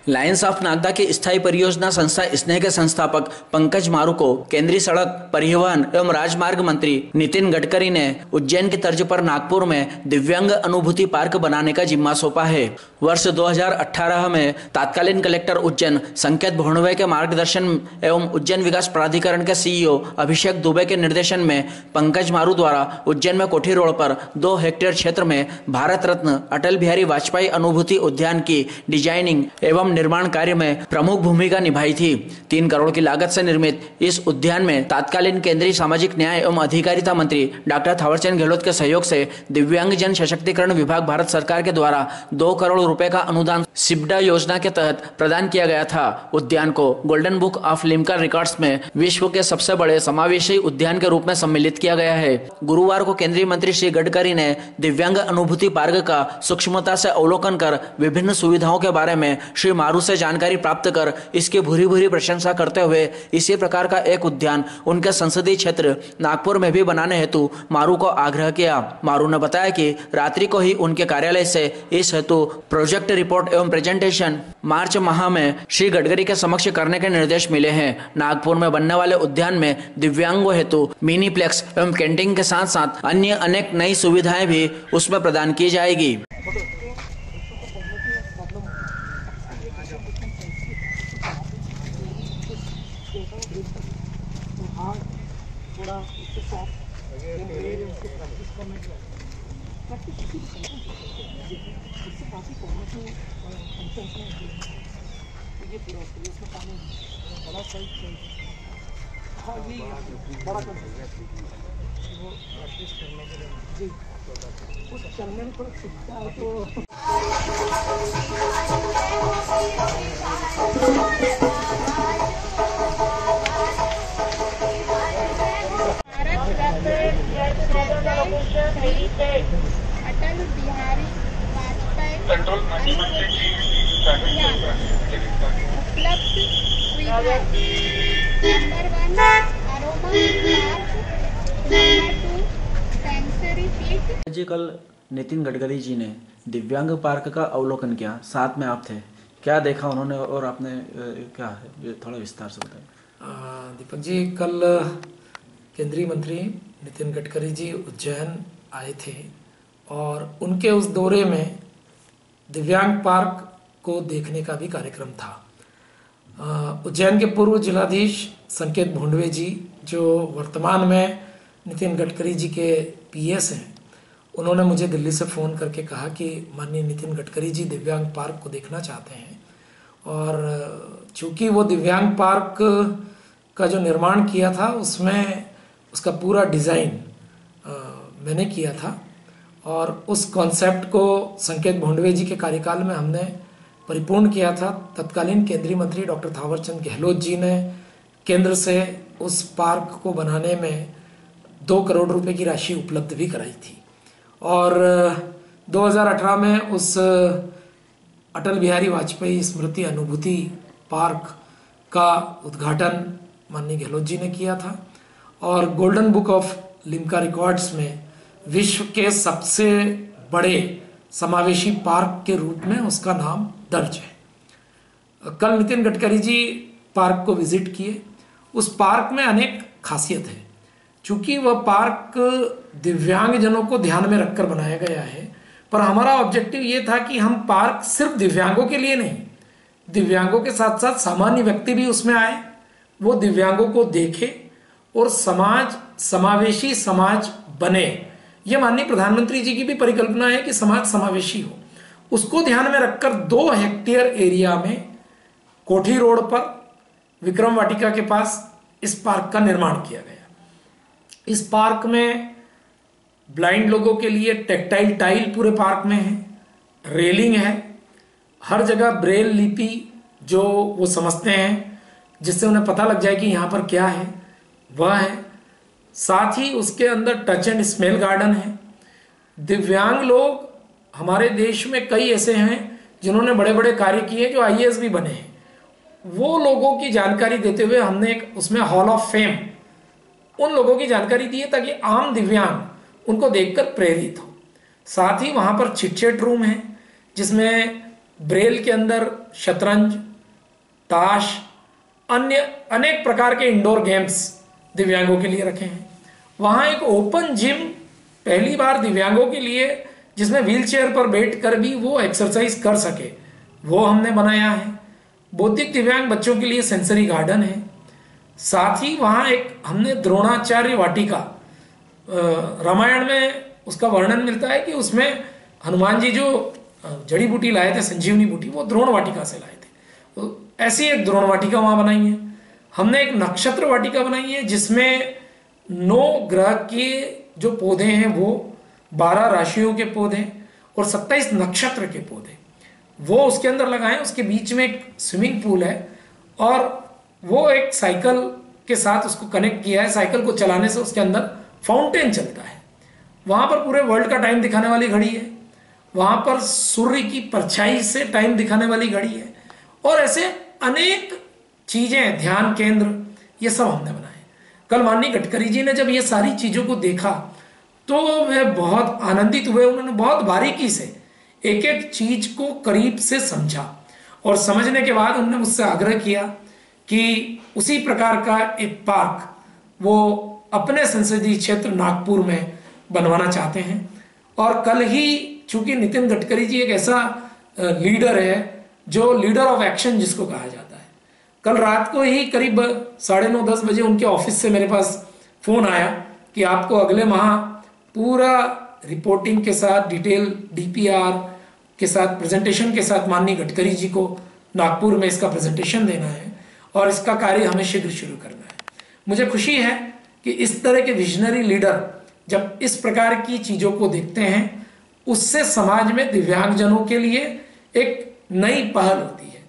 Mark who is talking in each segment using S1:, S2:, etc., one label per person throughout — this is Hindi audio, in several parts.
S1: लायंस ऑफ नागदा की स्थायी परियोजना संस्था स्नेह के संस्थापक पंकज मारू को केंद्रीय सड़क परिवहन एवं राजमार्ग मंत्री नितिन गडकरी ने उज्जैन की तर्ज पर नागपुर में दिव्यांग अनुभूति पार्क बनाने का जिम्मा सौंपा है। वर्ष 2018 में तत्कालीन कलेक्टर उज्जैन संकेत भोंडवे के मार्गदर्शन एवं उज्जैन विकास प्राधिकरण के सीईओ अभिषेक दुबे के निर्देशन में पंकज मारू द्वारा उज्जैन में कोठी रोड पर 2 हेक्टेयर क्षेत्र में भारत रत्न अटल बिहारी वाजपेयी अनुभूति उद्यान की डिजाइनिंग एवं निर्माण कार्य में प्रमुख भूमिका निभाई थी। 3 करोड़ की लागत से निर्मित इस उद्यान में तत्कालीन केंद्रीय सामाजिक न्याय एवं अधिकारिता मंत्री डॉक्टर थावरचंद गहलोत के सहयोग से दिव्यांग जन सशक्तिकरण विभाग भारत सरकार के द्वारा 2 करोड़ रुपए का अनुदान सिब्डा योजना के तहत प्रदान किया गया था। उद्यान को golden book of Limca records में विश्व के सबसे बड़े समावेशी उद्यान के रूप में सम्मिलित किया गया है। गुरुवार को केंद्रीय मंत्री श्री गडकरी ने दिव्यांग अनुभूति पार्क का सूक्ष्मता से अवलोकन कर विभिन्न सुविधाओं के बारे में श्री मारू से जानकारी प्राप्त कर इसकी भूरी भूरी प्रशंसा करते हुए इसी प्रकार का एक उद्यान उनके संसदीय क्षेत्र नागपुर में भी बनाने हेतु मारू को आग्रह किया। मारू ने बताया कि रात्रि को ही उनके कार्यालय से इस हेतु प्रोजेक्ट रिपोर्ट एवं प्रेजेंटेशन मार्च माह में श्री गडकरी के समक्ष करने के निर्देश मिले हैं। नागपुर में बनने वाले उद्यान में दिव्यांगों हेतु मिनी प्लेक्स एवं कैंटीन के साथ साथ अन्य अनेक नई सुविधाएं भी उसमें प्रदान की जाएगी।
S2: चलने में थोड़ा सीखता है तो
S3: अटल बिहारी वाजपेयी उपलब्ध सुविधा number 1 aroma number 2 sensory feet.
S1: जी कल नितिन गडकरी जी ने दिव्यांग पार्क का अवलोकन किया, साथ में आप थे, क्या देखा उन्होंने और आपने क्या है ये थोड़ा विस्तार से बताएं।
S2: दीपक जी, कल केंद्रीय मंत्री नितिन गडकरी जी उज्जैन आए थे और उनके उस दौरे में दिव्यांग पार्क को देखने का भी कार्यक्रम था। उज्जैन के पूर्व जिलाधीश संकेत भोंडवे जी, जो वर्तमान में नितिन गडकरी जी के पीएस हैं, उन्होंने मुझे दिल्ली से फ़ोन करके कहा कि माननीय नितिन गडकरी जी दिव्यांग पार्क को देखना चाहते हैं और चूँकि वो दिव्यांग पार्क का जो निर्माण किया था उसमें उसका पूरा डिज़ाइन मैंने किया था और उस कॉन्सेप्ट को संकेत भोंडवे जी के कार्यकाल में हमने परिपूर्ण किया था। तत्कालीन केंद्रीय मंत्री डॉक्टर थावरचंद गहलोत जी ने केंद्र से उस पार्क को बनाने में 2 करोड़ रुपए की राशि उपलब्ध भी कराई थी और 2018 में उस अटल बिहारी वाजपेयी स्मृति अनुभूति पार्क का उद्घाटन माननीय गहलोत जी ने किया था और golden book of Limca records में विश्व के सबसे बड़े समावेशी पार्क के रूप में उसका नाम दर्ज है। कल नितिन गडकरी जी पार्क को विजिट किए। उस पार्क में अनेक खासियत है। चूंकि वह पार्क दिव्यांग जनों को ध्यान में रखकर बनाया गया है, पर हमारा ऑब्जेक्टिव ये था कि हम पार्क सिर्फ दिव्यांगों के लिए नहीं, दिव्यांगों के साथ साथ सामान्य व्यक्ति भी उसमें आए, वो दिव्यांगों को देखे और समाज समावेशी समाज बने। ये माननीय प्रधानमंत्री जी की भी परिकल्पना है कि समाज समावेशी हो। उसको ध्यान में रखकर 2 हेक्टेयर एरिया में कोठी रोड पर विक्रम वाटिका के पास इस पार्क का निर्माण किया गया। इस पार्क में ब्लाइंड लोगों के लिए टेक्टाइल टाइल पूरे पार्क में है, रेलिंग है, हर जगह ब्रेल लिपि जो वो समझते हैं जिससे उन्हें पता लग जाए कि यहाँ पर क्या है वह है। साथ ही उसके अंदर टच एंड स्मेल गार्डन है। दिव्यांग लोग हमारे देश में कई ऐसे हैं जिन्होंने बड़े बड़े कार्य किए, जो आईएएस भी बने हैं। वो लोगों की जानकारी देते हुए हमने एक उसमें हॉल ऑफ फेम उन लोगों की जानकारी दी है ताकि आम दिव्यांग उनको देखकर प्रेरित हो। साथ ही वहाँ पर चिट चैट रूम है जिसमें ब्रेल के अंदर शतरंज, ताश, अन्य अनेक प्रकार के इंडोर गेम्स दिव्यांगों के लिए रखे हैं। वहाँ एक ओपन जिम पहली बार दिव्यांगों के लिए, जिसमें व्हीलचेयर पर बैठकर भी वो एक्सरसाइज कर सके, वो हमने बनाया है। बौद्धिक दिव्यांग बच्चों के लिए सेंसरी गार्डन है। साथ ही वहाँ एक हमने द्रोणाचार्य वाटिका, रामायण में उसका वर्णन मिलता है कि उसमें हनुमान जी जो जड़ी बूटी लाए थे, संजीवनी बूटी, वो द्रोण वाटिका से लाए थे। तो ऐसी एक द्रोण वाटिका वहाँ बनाई है। हमने एक नक्षत्र वाटिका बनाई है जिसमें 9 ग्रह के जो पौधे हैं वो 12 राशियों के पौधे और 27 नक्षत्र के पौधे वो उसके अंदर लगाए। उसके बीच में एक स्विमिंग पूल है और वो एक साइकिल के साथ उसको कनेक्ट किया है। साइकिल को चलाने से उसके अंदर फाउंटेन चलता है। वहाँ पर पूरे वर्ल्ड का टाइम दिखाने वाली घड़ी है। वहाँ पर सूर्य की परछाई से टाइम दिखाने वाली घड़ी है और ऐसे अनेक चीजें, ध्यान केंद्र, ये सब हमने बनाए। कल माननीय गडकरी जी ने जब ये सारी चीजों को देखा तो वह बहुत आनंदित हुए। उन्होंने बहुत बारीकी से एक एक चीज को करीब से समझा और समझने के बाद उन्होंने मुझसे आग्रह किया कि उसी प्रकार का एक पार्क वो अपने संसदीय क्षेत्र नागपुर में बनवाना चाहते हैं। और कल ही, चूंकि नितिन गडकरी जी एक ऐसा लीडर है जो लीडर ऑफ एक्शन जिसको कहा जाता है, कल रात को ही करीब 9:30-10 बजे उनके ऑफिस से मेरे पास फोन आया कि आपको अगले माह पूरा रिपोर्टिंग के साथ, डिटेल डीपीआर के साथ, प्रेजेंटेशन के साथ माननीय गडकरी जी को नागपुर में इसका प्रेजेंटेशन देना है और इसका कार्य हमें शीघ्र शुरू करना है। मुझे खुशी है कि इस तरह के विजनरी लीडर जब इस प्रकार की चीजों को देखते हैं, उससे समाज में दिव्यांगजनों के लिए एक नई पहल होती है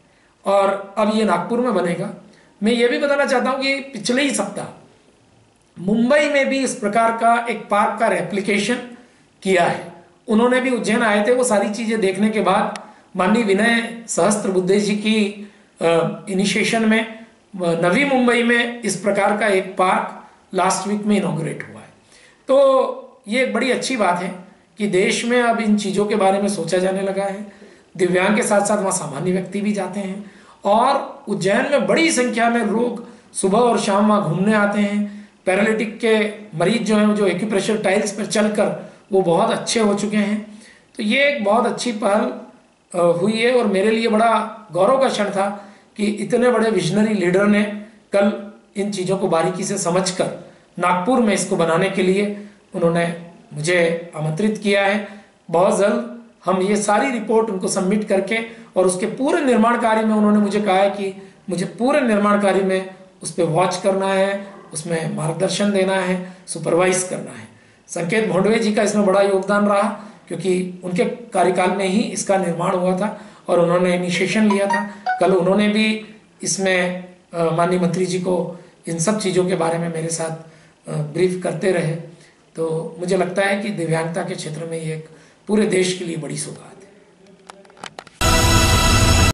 S2: और अब ये नागपुर में बनेगा। मैं ये भी बताना चाहता हूं कि पिछले ही सप्ताह मुंबई में भी इस प्रकार का एक पार्क का रेप्लिकेशन किया है। उन्होंने भी उज्जैन आए थे। वो सारी चीजें देखने के बाद माननीय विनय सहस्त्रबुद्धे जी की इनिशिएशन में नवी मुंबई में इस प्रकार का एक पार्क लास्ट वीक में इनॉग्रेट हुआ है। तो ये एक बड़ी अच्छी बात है कि देश में अब इन चीज़ों के बारे में सोचा जाने लगा है। दिव्यांग के साथ साथ वहाँ सामान्य व्यक्ति भी जाते हैं और उज्जैन में बड़ी संख्या में लोग सुबह और शाम वहाँ घूमने आते हैं। पैरालिटिक के मरीज जो हैं, जो एक्यूप्रेशर टाइल्स पर चलकर वो बहुत अच्छे हो चुके हैं। तो ये एक बहुत अच्छी पहल हुई है और मेरे लिए बड़ा गौरव का क्षण था कि इतने बड़े विजनरी लीडर ने कल इन चीज़ों को बारीकी से समझकर नागपुर में इसको बनाने के लिए उन्होंने मुझे आमंत्रित किया है। बहुत जल्द हम ये सारी रिपोर्ट उनको सबमिट करके और उसके पूरे निर्माण कार्य में उन्होंने मुझे कहा है कि मुझे पूरे निर्माण कार्य में उस पर वॉच करना है, उसमें मार्गदर्शन देना है, सुपरवाइज करना है। संकेत भोंडवे जी का इसमें बड़ा योगदान रहा क्योंकि उनके कार्यकाल में ही इसका निर्माण हुआ था और उन्होंने इनिशिएशन लिया था। कल उन्होंने भी इसमें माननीय मंत्री जी को इन सब चीज़ों के बारे में मेरे साथ ब्रीफ करते रहे। तो मुझे लगता है कि दिव्यांगता के क्षेत्र में ये एक पूरे देश के लिए बड़ी सौगात है।